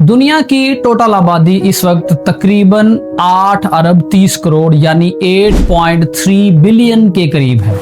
दुनिया की टोटल आबादी इस वक्त तकरीबन 8 अरब 30 करोड़ यानी 8.3 बिलियन के करीब है।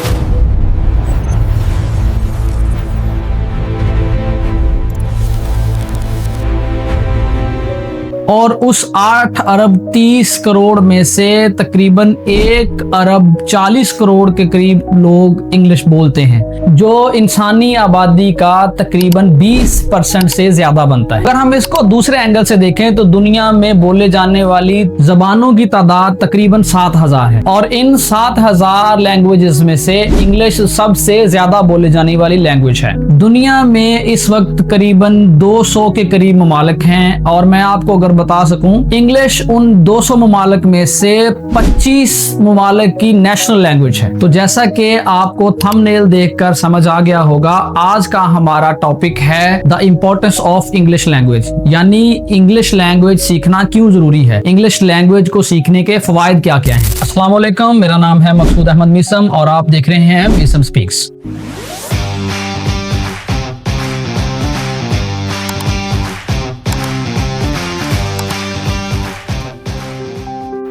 और उस 8 अरब 30 करोड़ में से तकरीबन 1 अरब 40 करोड़ के करीब लोग इंग्लिश बोलते हैं, जो इंसानी आबादी का तकरीबन 20% से ज्यादा बनता है। अगर हम इसको दूसरे एंगल से देखें तो दुनिया में बोले जाने वाली जबानों की तादाद तकरीबन 7000 है और इन 7000 लैंग्वेजेस में से इंग्लिश सबसे ज्यादा बोले जाने वाली लैंग्वेज है। दुनिया में इस वक्त करीबन 200 के करीब ममालिक हैं और मैं आपको अगर बता सकूं, इंग्लिश उन 200 ममालिक में से 25 ममालिक की नेशनल लैंग्वेज है। तो जैसा कि आपको थंबनेल देखकर समझ आ गया होगा, आज का हमारा टॉपिक है the importance of English language, यानी इंग्लिश लैंग्वेज सीखना क्यों जरूरी है, इंग्लिश लैंग्वेज को सीखने के फवायद क्या क्या हैं। अस्सलाम वालेकुम, मेरा नाम है मकसूद अहमद मीसम और आप देख रहे हैं मीसम स्पीक्स।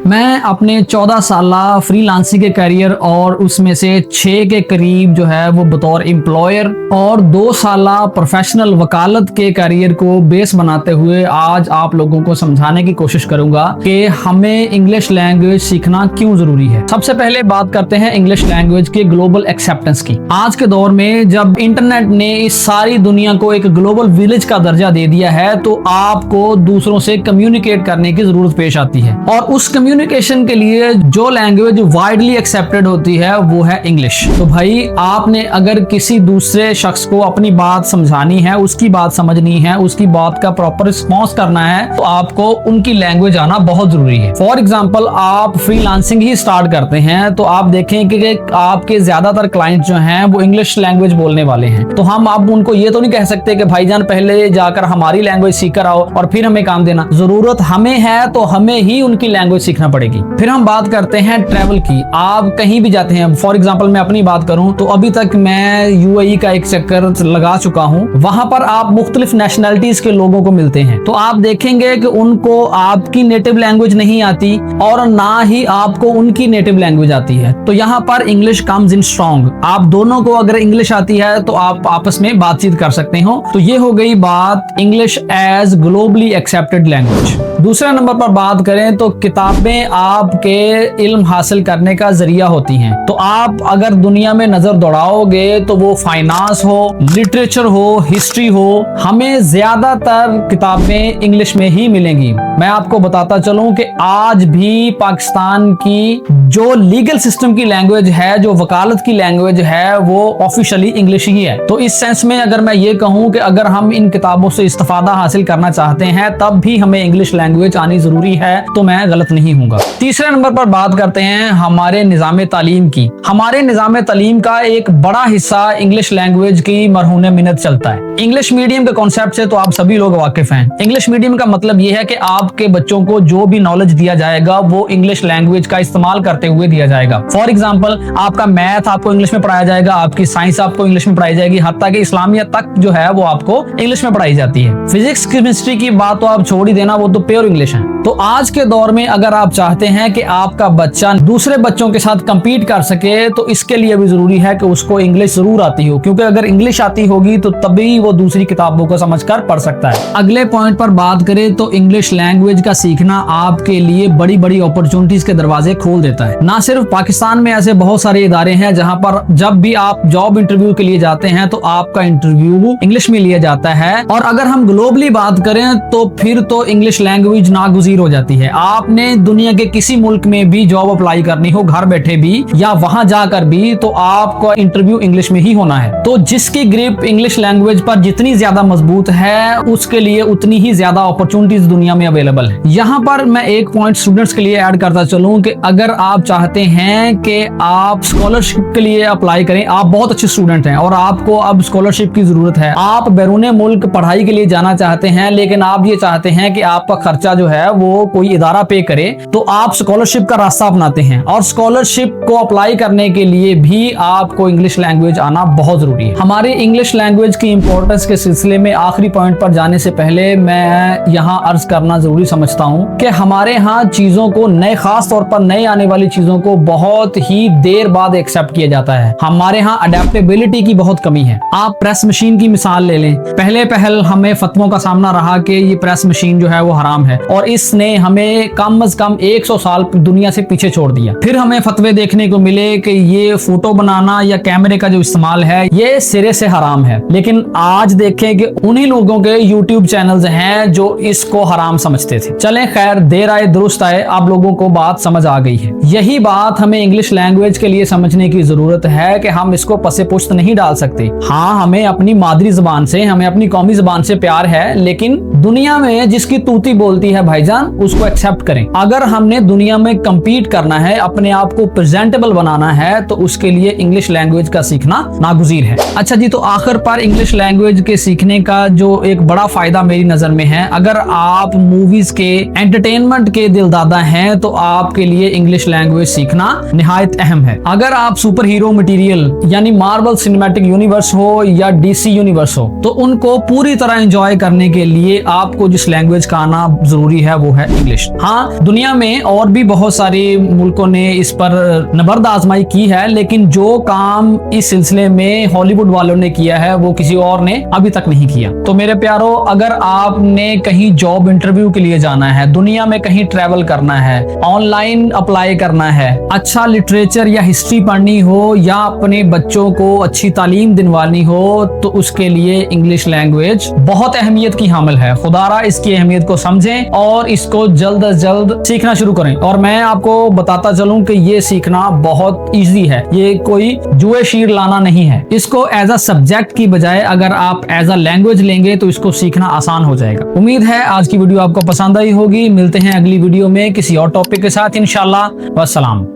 मैं अपने 14 साला फ्रीलांसिंग के करियर और उसमें से 6 के करीब जो है वो बतौर एम्प्लॉयर और 2 साला प्रोफेशनल वकालत के करियर को बेस बनाते हुए आज आप लोगों को समझाने की कोशिश करूंगा कि हमें इंग्लिश लैंग्वेज सीखना क्यों जरूरी है। सबसे पहले बात करते हैं इंग्लिश लैंग्वेज के ग्लोबल एक्सेप्टेंस की। आज के दौर में जब इंटरनेट ने इस सारी दुनिया को एक ग्लोबल विलेज का दर्जा दे दिया है तो आपको दूसरों से कम्युनिकेट करने की जरूरत पेश आती है और उस कम्युनिकेशन के लिए जो लैंग्वेज वाइडली एक्सेप्टेड होती है वो है इंग्लिश। तो भाई आपने अगर किसी दूसरे शख्स को अपनी बात समझानी है, उसकी बात समझनी है, उसकी बात का प्रॉपर रिस्पॉन्स करना है तो आपको उनकी लैंग्वेज आना बहुत जरूरी है। फॉर एग्जाम्पल आप फ्रीलांसिंग ही स्टार्ट करते हैं तो आप देखें कि आपके ज्यादातर क्लाइंट जो हैं वो इंग्लिश लैंग्वेज बोलने वाले हैं। तो हम आप उनको ये तो नहीं कह सकते कि भाईजान पहले जाकर हमारी लैंग्वेज सीख कर आओ और फिर हमें काम देना। जरूरत हमें है तो हमें ही उनकी लैंग्वेज सीखना पड़ेगी। फिर हम बात करते हैं ट्रैवल की। आप कहीं भी जाते हैं, फॉर एग्जांपल मैं अपनी बात करूं तो अभी तक मैं यूएई का एक चक्कर लगा चुका हूं। वहां पर आप मुख्तलिफ नेशनलिटीज के लोगों को मिलते हैं तो आप देखेंगे कि उनको आपकी नेटिव लैंग्वेज नहीं आती और ना ही आपको उनकी नेटिव लैंग्वेज आती है। तो यहाँ पर इंग्लिश कम्स इन स्ट्रॉन्ग। आप दोनों को अगर इंग्लिश आती है तो आप आपस में बातचीत कर सकते हो। तो ये हो गई बात English as globally accepted language. दूसरे नंबर पर बात करें तो किताबें आपके इल्म हासिल करने का जरिया होती हैं। तो आप अगर दुनिया में नजर दौड़ाओगे तो वो फाइनेंस हो, लिटरेचर हो, हिस्ट्री हो, हमें ज्यादातर किताबें इंग्लिश में ही मिलेंगी। मैं आपको बताता चलूं कि आज भी पाकिस्तान की जो लीगल सिस्टम की लैंग्वेज है, जो वकालत की लैंग्वेज है, वो ऑफिशियली इंग्लिश ही है। तो इस सेंस में अगर मैं ये कहूं कि अगर हम इन किताबों से इस्तेफादा हासिल करना चाहते हैं तब भी हमें इंग्लिश लैंग्वेज आनी जरूरी है तो मैं गलत नहीं हूँगा। तीसरे नंबर पर बात करते हैं हमारे निज़ाम तालीम की। हमारे निज़ाम तालीम का एक बड़ा हिस्सा इंग्लिश लैंग्वेज की मरहून मिन्नत चलता है। इंग्लिश मीडियम के कॉन्सेप्ट से तो आप सभी लोग वाकिफ हैं। इंग्लिश मीडियम का मतलब यह है कि आपके बच्चों को जो भी नॉलेज दिया जाएगा वो इंग्लिश लैंग्वेज का इस्तेमाल करते हुए दिया जाएगा। फॉर एग्जाम्पल आपका मैथ आपको इंग्लिश में पढ़ाया जाएगा, आपकी साइंस आपको इंग्लिश में पढ़ाई जाएगी, हत्ता कि इस्लामियत तक जो है वो आपको इंग्लिश में पढ़ाई जाती है। फिजिक्स केमिस्ट्री की बात तो आप छोड़ ही देना, वो तो प्योर इंग्लिश है। तो आज के दौर में अगर आप चाहते हैं कि आपका बच्चा दूसरे बच्चों के साथ compete कर सके तो इसके लिए भी जरूरी है कि उसको इंग्लिश जरूर आती हो, क्योंकि अगर इंग्लिश आती होगी तो तभी वो दूसरी किताबों को समझकर पढ़ सकता है। अगले पॉइंट पर बात करें तो इंग्लिश लैंग्वेज का सीखना आपके लिए बड़ी बड़ी अपॉर्चुनिटीज के दरवाजे खोल देता है। ना सिर्फ पाकिस्तान में ऐसे बहुत सारे इदारे हैं जहां पर जब भी आप जॉब इंटरव्यू के लिए जाते हैं तो आपका इंटरव्यू इंग्लिश में लिया जाता है। और अगर हम ग्लोबली बात करें तो फिर तो इंग्लिश लैंग्वेज नागुज़ीर हो जाती है। आपने दुनिया के किसी मुल्क में भी जॉब अप्लाई करनी हो, घर बैठे भी या वहां जाकर भी, तो आपका इंटरव्यू इंग्लिश में ही होना है। तो जिसकी ग्रिप इंग्लिश लैंग्वेज पर जितनी ज्यादा मजबूत है उसके लिए उतनी ही ज्यादा अपॉर्चुनिटीज दुनिया में अवेलेबल है। यहाँ पर मैं एक पॉइंट स्टूडेंट्स के लिए ऐड करता चलूं कि अगर आप चाहते हैं कि आप स्कॉलरशिप के लिए अप्लाई करें, आप बहुत अच्छे स्टूडेंट हैं और आपको अब स्कॉलरशिप की जरूरत है, आप बैरून मुल्क पढ़ाई के लिए जाना चाहते हैं लेकिन आप ये चाहते हैं कि आपका खर्चा जो है वो वो कोई इदारा पे करे तो आप स्कॉलरशिप का रास्ता अपनाते हैं, और स्कॉलरशिप को अप्लाई करने के लिए भी आपको इंग्लिश लैंग्वेज आना बहुत जरूरी है। हमारी इंग्लिश लैंग्वेज की इंपॉर्टेंस के सिलसिले में आखिरी पॉइंट पर जाने से पहले मैं यहाँ अर्ज करना जरूरी समझता हूँ कि हमारे यहाँ चीजों को नए, खास तौर पर नए आने वाली चीजों को बहुत ही देर बाद एक्सेप्ट किया जाता है। हमारे यहाँ अडेप्टेबिलिटी की बहुत कमी है। आप प्रेस मशीन की मिसाल ले लें, पहले पहल हमें फतवों का सामना रहा कि ये प्रेस मशीन जो है वो हराम है, और इसने हमें कम से कम 100 साल दुनिया से पीछे छोड़ दिया। फिर हमें फतवे देखने को मिले कि ये फोटो बनाना या कैमरे का जो इस्तेमाल है ये सिरे से हराम है, लेकिन आज देखें कि उन्हीं लोगों के यूट्यूब चैनल्स हैं जो इसको हराम समझते थे। चलें खैर, देर आए दुरुस्त आए, आप लोगों को बात समझ आ गई है। यही बात हमें इंग्लिश लैंग्वेज के लिए समझने की जरूरत है कि हम इसको पसे पुश्त नहीं डाल सकते। हाँ, हमें अपनी मादरी जुबान से, हमें अपनी कौमी जुबान से प्यार है, लेकिन दुनिया में जिसकी तूती बोलती है भाईजान, उसको एक्सेप्ट करें। अगर हमने दुनिया में कंपीट करना है, अपने आप को प्रेजेंटेबल बनाना है, तो उसके लिए इंग्लिश लैंग्वेज का सीखना नागुज़ीर है। अच्छा जी, तो आखिर पर इंग्लिश लैंग्वेज के सीखने का जो एक बड़ा फायदा मेरी नजर में है, अगर आप मूवीज के एंटरटेनमेंट के दिलदादा हैं तो आपके लिए इंग्लिश लैंग्वेज सीखना निहायत अहम है। अगर आप सुपर हीरो मटेरियल यानी मार्वल सिनेमैटिक यूनिवर्स हो या डीसी यूनिवर्स हो, तो उनको पूरी तरह एंजॉय करने के लिए आपको जिस लैंग्वेज का आना जरूरी है वो है इंग्लिश। हाँ, दुनिया में और भी बहुत सारे मुल्कों ने इस पर नबर्द आजमाई की है, लेकिन जो काम इस सिलसिले में हॉलीवुड वालों ने किया है वो किसी और ने अभी तक नहीं किया। तो मेरे प्यारो, अगर आपने कहीं जॉब इंटरव्यू के लिए जाना है, दुनिया में कहीं ट्रैवल करना है, ऑनलाइन अप्लाई करना है, अच्छा लिटरेचर या हिस्ट्री पढ़नी हो, या अपने बच्चों को अच्छी तालीम दिलवानी हो, तो उसके लिए इंग्लिश लैंग्वेज बहुत अहमियत की हामिल है। खुदारा इसकी अहमियत को समझें और इसको जल्द अज जल्द सीखना शुरू करें। और मैं आपको बताता चलूं कि ये सीखना बहुत इजी है, ये कोई जुए शीर लाना नहीं है। इसको एज अ सब्जेक्ट की बजाय अगर आप एज अ लैंग्वेज लेंगे तो इसको सीखना आसान हो जाएगा। उम्मीद है आज की वीडियो आपको पसंद आई होगी। मिलते हैं अगली वीडियो में किसी और टॉपिक के साथ इंशाल्लाह। वस्सलाम।